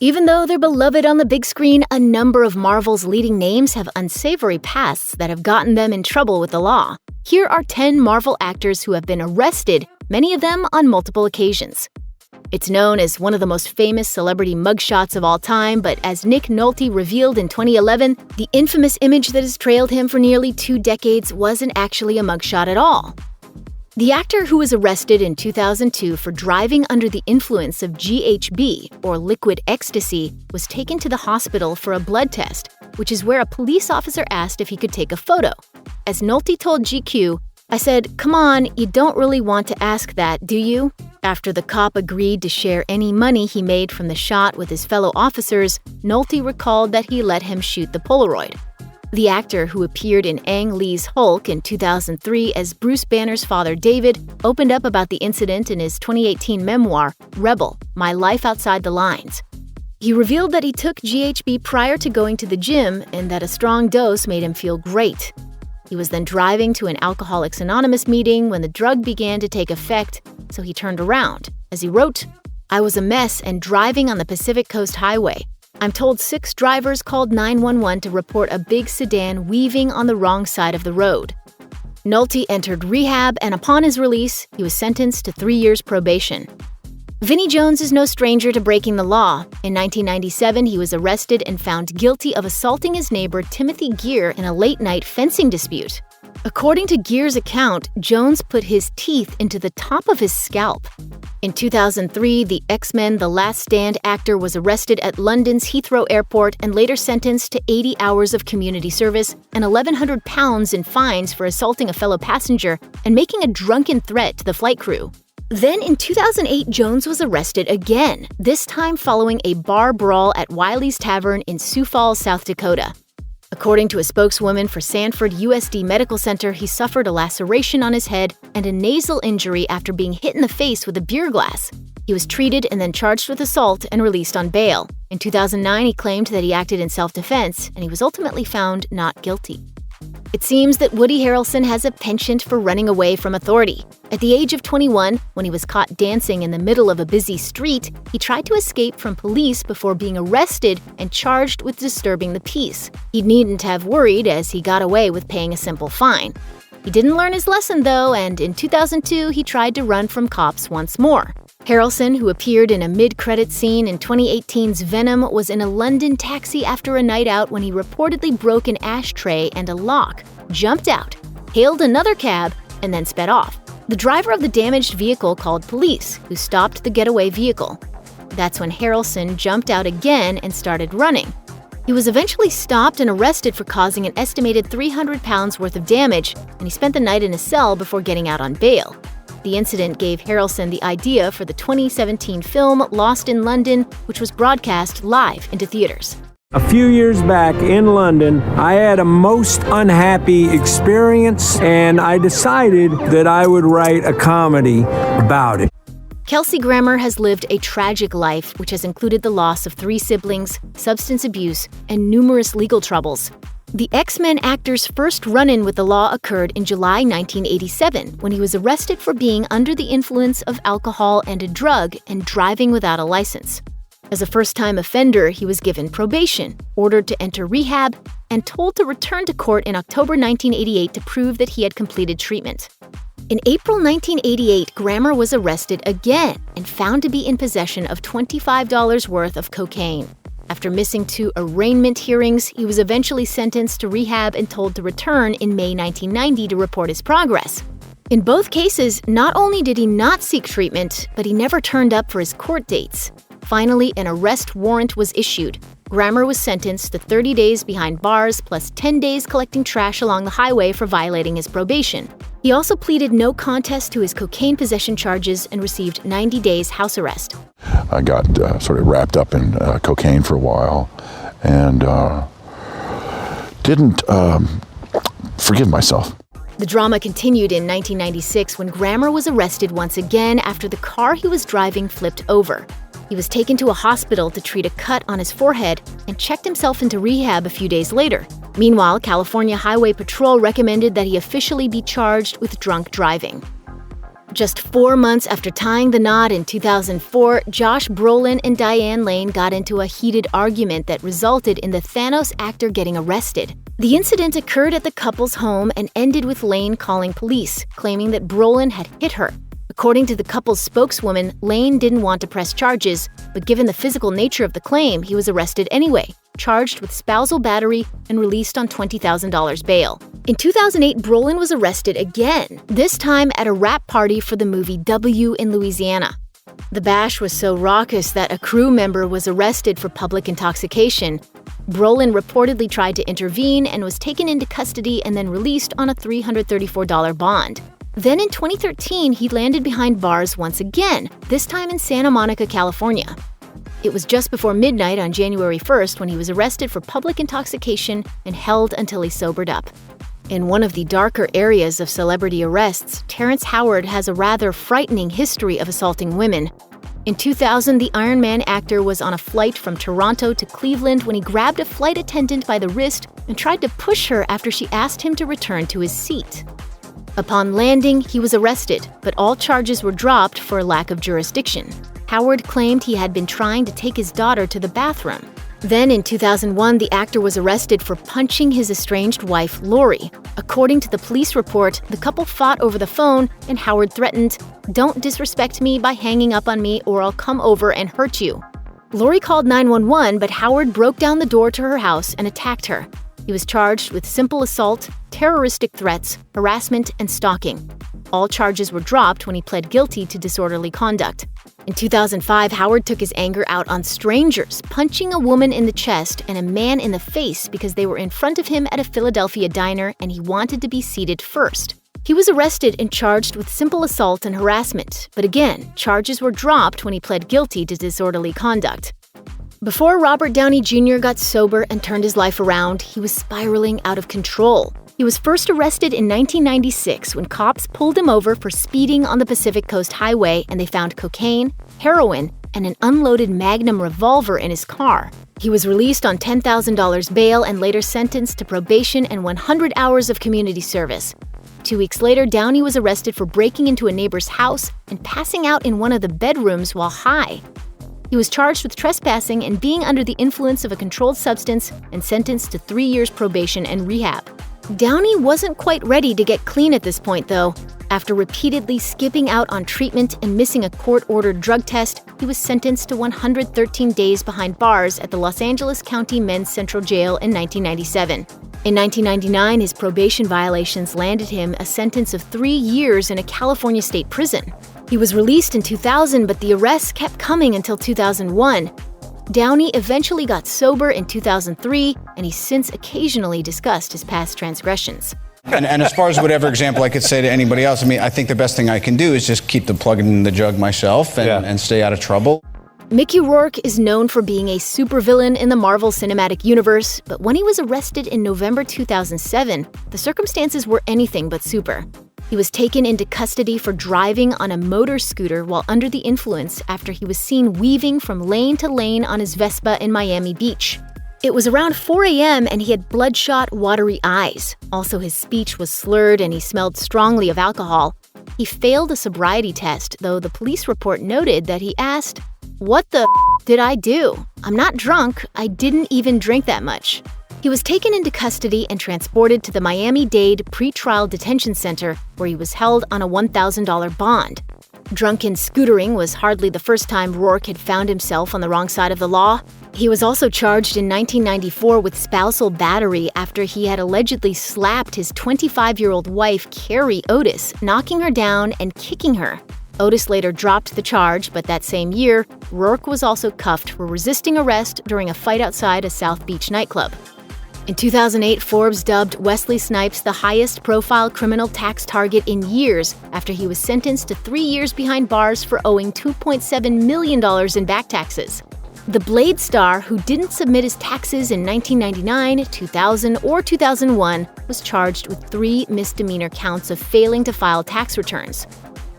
Even though they're beloved on the big screen, a number of Marvel's leading names have unsavory pasts that have gotten them in trouble with the law. Here are 10 Marvel actors who have been arrested, many of them on multiple occasions. It's known as one of the most famous celebrity mugshots of all time, but as Nick Nolte revealed in 2011, the infamous image that has trailed him for nearly 2 decades wasn't actually a mugshot at all. The actor who was arrested in 2002 for driving under the influence of GHB, or liquid ecstasy, was taken to the hospital for a blood test, which is where a police officer asked if he could take a photo. As Nolte told GQ, "I said, 'Come on, you don't really want to ask that, do you?' After the cop agreed to share any money he made from the shot with his fellow officers, Nolte recalled that he let him shoot the Polaroid. The actor, who appeared in Ang Lee's Hulk in 2003 as Bruce Banner's father David, opened up about the incident in his 2018 memoir, Rebel: My Life Outside the Lines. He revealed that he took GHB prior to going to the gym and that a strong dose made him feel great. He was then driving to an Alcoholics Anonymous meeting when the drug began to take effect, so he turned around. As he wrote, "I was a mess and driving on the Pacific Coast Highway. I'm told 6 drivers called 911 to report a big sedan weaving on the wrong side of the road." Nolte entered rehab, and upon his release, he was sentenced to 3 years probation. Vinnie Jones is no stranger to breaking the law. In 1997, he was arrested and found guilty of assaulting his neighbor Timothy Gear in a late-night fencing dispute. According to Gear's account, Jones put his teeth into the top of his scalp. In 2003, the X-Men The Last Stand actor was arrested at London's Heathrow Airport and later sentenced to 80 hours of community service and £1,100 in fines for assaulting a fellow passenger and making a drunken threat to the flight crew. Then in 2008, Jones was arrested again, this time following a bar brawl at Wiley's Tavern in Sioux Falls, South Dakota. According to a spokeswoman for Sanford USD Medical Center, he suffered a laceration on his head and a nasal injury after being hit in the face with a beer glass. He was treated and then charged with assault and released on bail. In 2009, he claimed that he acted in self-defense, and he was ultimately found not guilty. It seems that Woody Harrelson has a penchant for running away from authority. At the age of 21, when he was caught dancing in the middle of a busy street, he tried to escape from police before being arrested and charged with disturbing the peace. He needn't have worried, as he got away with paying a simple fine. He didn't learn his lesson, though, and in 2002, he tried to run from cops once more. Harrelson, who appeared in a mid-credit scene in 2018's Venom, was in a London taxi after a night out when he reportedly broke an ashtray and a lock, jumped out, hailed another cab, and then sped off. The driver of the damaged vehicle called police, who stopped the getaway vehicle. That's when Harrelson jumped out again and started running. He was eventually stopped and arrested for causing an estimated £300 worth of damage, and he spent the night in a cell before getting out on bail. The incident gave Harrelson the idea for the 2017 film Lost in London, which was broadcast live into theaters. A few years back in London, I had a most unhappy experience, and I decided that I would write a comedy about it. Kelsey Grammer has lived a tragic life, which has included the loss of 3 siblings, substance abuse, and numerous legal troubles. The X-Men actor's first run-in with the law occurred in July 1987, when he was arrested for being under the influence of alcohol and a drug and driving without a license. As a first-time offender, he was given probation, ordered to enter rehab, and told to return to court in October 1988 to prove that he had completed treatment. In April 1988, Grammer was arrested again and found to be in possession of $25 worth of cocaine. After missing 2 arraignment hearings, he was eventually sentenced to rehab and told to return in May 1990 to report his progress. In both cases, not only did he not seek treatment, but he never turned up for his court dates. Finally, an arrest warrant was issued. Grammer was sentenced to 30 days behind bars plus 10 days collecting trash along the highway for violating his probation. He also pleaded no contest to his cocaine possession charges and received 90 days house arrest. I got sort of wrapped up in cocaine for a while and didn't forgive myself. The drama continued in 1996 when Grammer was arrested once again after the car he was driving flipped over. He was taken to a hospital to treat a cut on his forehead and checked himself into rehab a few days later. Meanwhile, California Highway Patrol recommended that he officially be charged with drunk driving. Just 4 months after tying the knot in 2004, Josh Brolin and Diane Lane got into a heated argument that resulted in the Thanos actor getting arrested. The incident occurred at the couple's home and ended with Lane calling police, claiming that Brolin had hit her. According to the couple's spokeswoman, Lane didn't want to press charges, but given the physical nature of the claim, he was arrested anyway, charged with spousal battery and released on $20,000 bail. In 2008, Brolin was arrested again, this time at a wrap party for the movie W in Louisiana. The bash was so raucous that a crew member was arrested for public intoxication. Brolin reportedly tried to intervene and was taken into custody and then released on a $334 bond. Then in 2013, he landed behind bars once again, this time in Santa Monica, California. It was just before midnight on January 1st when he was arrested for public intoxication and held until he sobered up. In one of the darker areas of celebrity arrests, Terrence Howard has a rather frightening history of assaulting women. In 2000, the Iron Man actor was on a flight from Toronto to Cleveland when he grabbed a flight attendant by the wrist and tried to push her after she asked him to return to his seat. Upon landing, he was arrested, but all charges were dropped for lack of jurisdiction. Howard claimed he had been trying to take his daughter to the bathroom. Then in 2001, the actor was arrested for punching his estranged wife, Lori. According to the police report, the couple fought over the phone, and Howard threatened, "Don't disrespect me by hanging up on me or I'll come over and hurt you." Lori called 911, but Howard broke down the door to her house and attacked her. He was charged with simple assault, terroristic threats, harassment, and stalking. All charges were dropped when he pled guilty to disorderly conduct. In 2005, Howard took his anger out on strangers, punching a woman in the chest and a man in the face because they were in front of him at a Philadelphia diner and he wanted to be seated first. He was arrested and charged with simple assault and harassment, but again, charges were dropped when he pled guilty to disorderly conduct. Before Robert Downey Jr. got sober and turned his life around, he was spiraling out of control. He was first arrested in 1996 when cops pulled him over for speeding on the Pacific Coast Highway and they found cocaine, heroin, and an unloaded Magnum revolver in his car. He was released on $10,000 bail and later sentenced to probation and 100 hours of community service. 2 weeks later, Downey was arrested for breaking into a neighbor's house and passing out in one of the bedrooms while high. He was charged with trespassing and being under the influence of a controlled substance and sentenced to 3 years probation and rehab. Downey wasn't quite ready to get clean at this point, though. After repeatedly skipping out on treatment and missing a court-ordered drug test, he was sentenced to 113 days behind bars at the Los Angeles County Men's Central Jail in 1997. In 1999, his probation violations landed him a sentence of 3 years in a California state prison. He was released in 2000, but the arrests kept coming until 2001. Downey eventually got sober in 2003, and he's since occasionally discussed his past transgressions. And as far as whatever example I could say to anybody else, I think the best thing I can do is just keep the plug in the jug myself and stay out of trouble. Mickey Rourke is known for being a supervillain in the Marvel Cinematic Universe, but when he was arrested in November 2007, the circumstances were anything but super. He was taken into custody for driving on a motor scooter while under the influence after he was seen weaving from lane to lane on his Vespa in Miami Beach. It was around 4 a.m. and he had bloodshot, watery eyes. Also, his speech was slurred and he smelled strongly of alcohol. He failed a sobriety test, though the police report noted that he asked, "What the did I do? I'm not drunk. I didn't even drink that much." He was taken into custody and transported to the Miami-Dade Pretrial Detention Center, where he was held on a $1,000 bond. Drunken scootering was hardly the first time Rourke had found himself on the wrong side of the law. He was also charged in 1994 with spousal battery after he had allegedly slapped his 25-year-old wife, Carrie Otis, knocking her down and kicking her. Otis later dropped the charge, but that same year, Rourke was also cuffed for resisting arrest during a fight outside a South Beach nightclub. In 2008, Forbes dubbed Wesley Snipes the highest-profile criminal tax target in years after he was sentenced to 3 years behind bars for owing $2.7 million in back taxes. The Blade star, who didn't submit his taxes in 1999, 2000, or 2001, was charged with 3 misdemeanor counts of failing to file tax returns.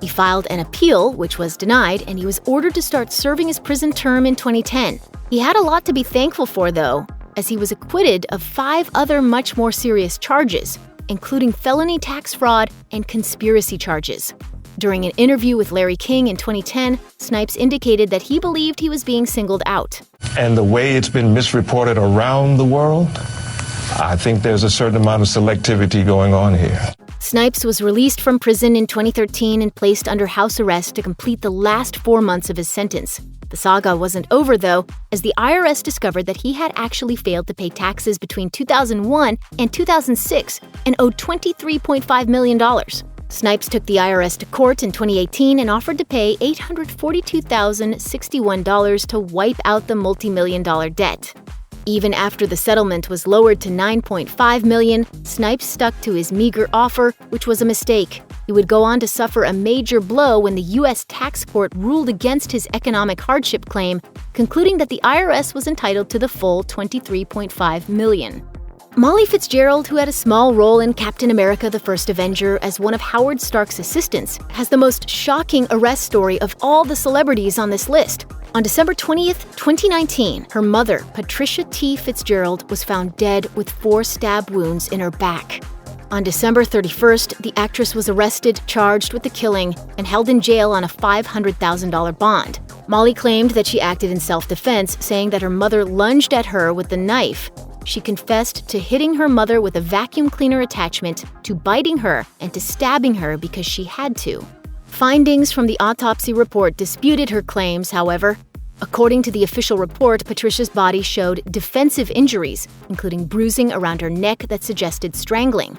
He filed an appeal, which was denied, and he was ordered to start serving his prison term in 2010. He had a lot to be thankful for, though, as he was acquitted of 5 other much more serious charges, including felony tax fraud and conspiracy charges. During an interview with Larry King in 2010, Snipes indicated that he believed he was being singled out. And the way it's been misreported around the world, I think there's a certain amount of selectivity going on here. Snipes was released from prison in 2013 and placed under house arrest to complete the last 4 months of his sentence. The saga wasn't over, though, as the IRS discovered that he had actually failed to pay taxes between 2001 and 2006 and owed $23.5 million. Snipes took the IRS to court in 2018 and offered to pay $842,061 to wipe out the multi-million-dollar debt. Even after the settlement was lowered to $9.5 million, Snipes stuck to his meager offer, which was a mistake. He would go on to suffer a major blow when the U.S. tax court ruled against his economic hardship claim, concluding that the IRS was entitled to the full $23.5 million. Mollie Fitzgerald, who had a small role in Captain America: The First Avenger as one of Howard Stark's assistants, has the most shocking arrest story of all the celebrities on this list. On December 20th, 2019, her mother, Patricia T. Fitzgerald, was found dead with 4 stab wounds in her back. On December 31st, the actress was arrested, charged with the killing, and held in jail on a $500,000 bond. Mollie claimed that she acted in self-defense, saying that her mother lunged at her with the knife. She confessed to hitting her mother with a vacuum cleaner attachment, to biting her, and to stabbing her because she had to. Findings from the autopsy report disputed her claims, however. According to the official report, Patricia's body showed defensive injuries, including bruising around her neck that suggested strangling.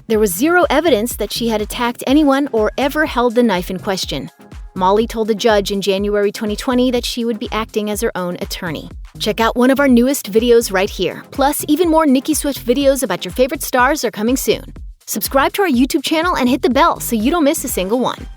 There was zero evidence that she had attacked anyone or ever held the knife in question. Mollie told the judge in January 2020 that she would be acting as her own attorney. Check out one of our newest videos right here. Plus, even more Nicki Swift videos about your favorite stars are coming soon. Subscribe to our YouTube channel and hit the bell so you don't miss a single one.